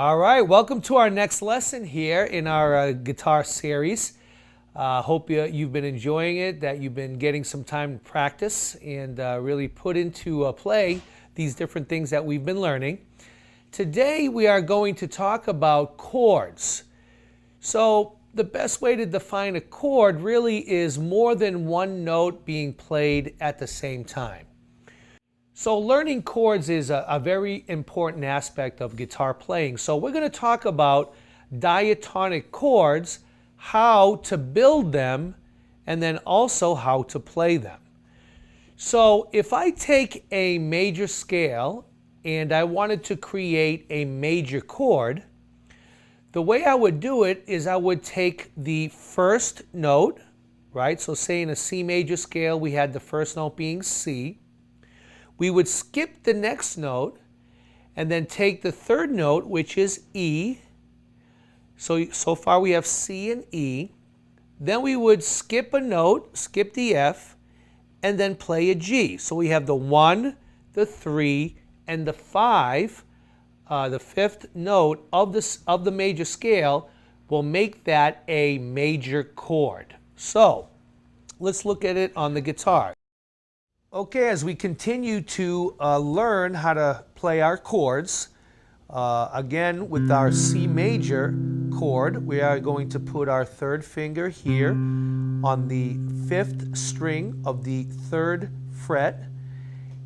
All right, welcome to our next lesson here in our guitar series. Hope you've been enjoying it, that you've been getting some time to practice and really put into play these different things that we've been learning. Today we are going to talk about chords. So the best way to define a chord really is more than one note being played at the same time. So learning chords is a very important aspect of guitar playing. So we're going to talk about diatonic chords, how to build them, and then also how to play them. So if I take a major scale and I wanted to create a major chord, the way I would do it is I would take the first note, right? So say in a C major scale we had the first note being C. We would skip the next note and then take the third note, which is E. So far we have C and E. Then we would skip a note, skip the F, and then play a G. So we have the 1, the 3, and the 5. The fifth note of the major scale will make that a major chord. So let's look at it on the guitar. Okay, as we continue to learn how to play our chords, again with our C major chord, we are going to put our third finger here on the 5th string of the 3rd fret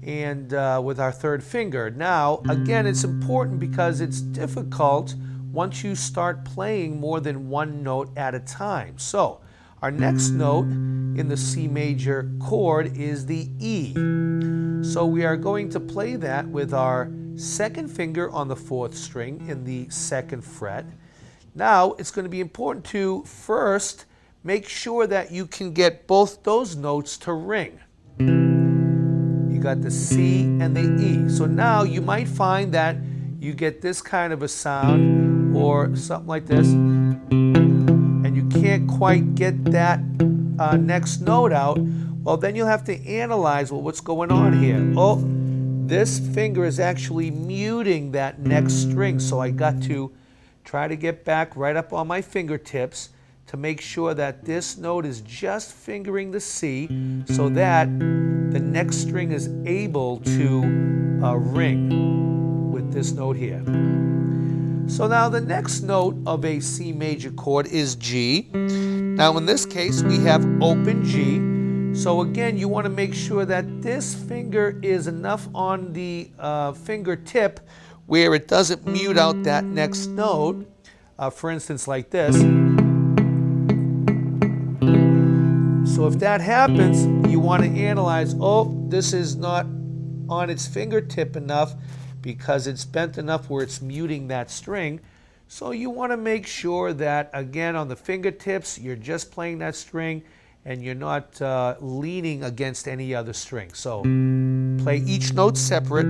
and with our third finger. Now, again, it's important because it's difficult once you start playing more than one note at a time. So our next note in the C major chord is the E. So we are going to play that with our second finger on the 4th string in the 2nd fret. Now it's going to be important to first make sure that you can get both those notes to ring. You got the C and the E. So now you might find that you get this kind of a sound or something like this, and you can't quite get that next note out. Well, then you'll have to analyze, well, what's going on here? Oh, this finger is actually muting that next string, so I got to try to get back right up on my fingertips to make sure that this note is just fingering the C so that the next string is able to ring with this note here. So now the next note of a C major chord is G. Now in this case we have open G. So again, you want to make sure that this finger is enough on the fingertip where it doesn't mute out that next note. For instance, like this. So if that happens, you want to analyze, oh, this is not on its fingertip enough because it's bent enough where it's muting that string. So you want to make sure that, again, on the fingertips, you're just playing that string and you're not leaning against any other string. So play each note separate.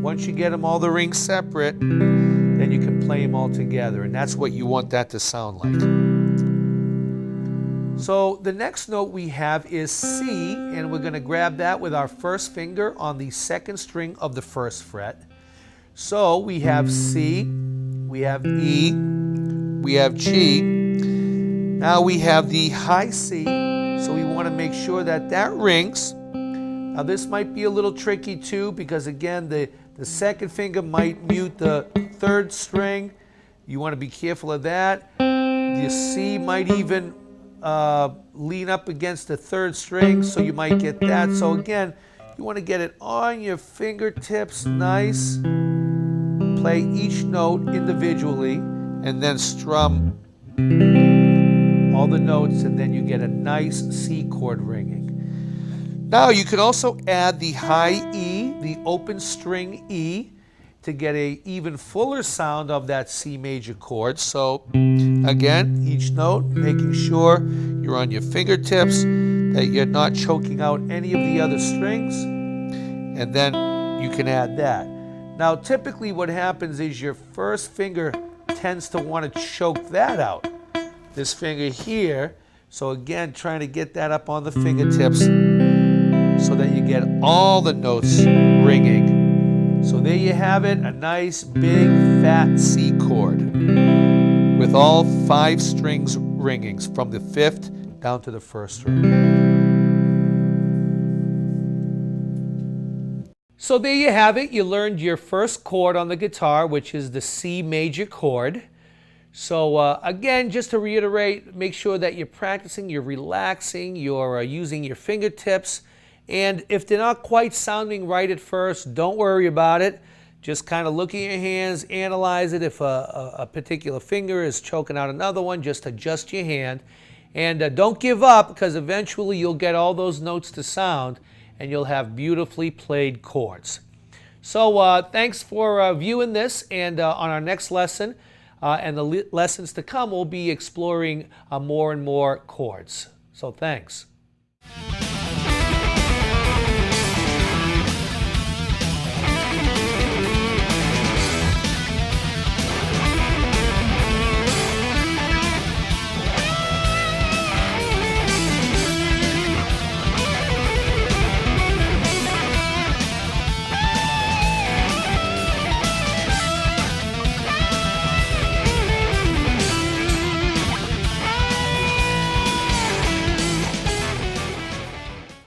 Once you get them all the rings separate, then you can play them all together, and that's what you want that to sound like. So the next note we have is C, and we're going to grab that with our first finger on the 2nd string of the 1st fret. So we have C, we have E, we have G. Now we have the high C, so we want to make sure that that rings. Now this might be a little tricky too because again the 2nd finger might mute the 3rd string. You want to be careful of that. The C might even lean up against the 3rd string, so you might get that. So again, you want to get it on your fingertips nice. Play each note individually and then strum all the notes, and then you get a nice C chord ringing. Now you can also add the high E, the open string E, to get an even fuller sound of that C major chord. So again, each note, making sure you're on your fingertips, that you're not choking out any of the other strings, and then you can add that. Now typically what happens is your first finger tends to want to choke that out, this finger here. So again, trying to get that up on the fingertips so that you get all the notes ringing So there you have it, a nice big fat C chord with all 5 strings ringing from the 5th down to the 1st string. So there you have it. You learned your first chord on the guitar, which is the C major chord. So again, just to reiterate, make sure that you're practicing, you're relaxing, you're using your fingertips. And if they're not quite sounding right at first, don't worry about it. Just kind of look at your hands, analyze it. If a particular finger is choking out another one, just adjust your hand. And don't give up, because eventually you'll get all those notes to sound and you'll have beautifully played chords. So thanks for viewing this, and on our next lesson and the lessons to come, we'll be exploring more and more chords. So thanks.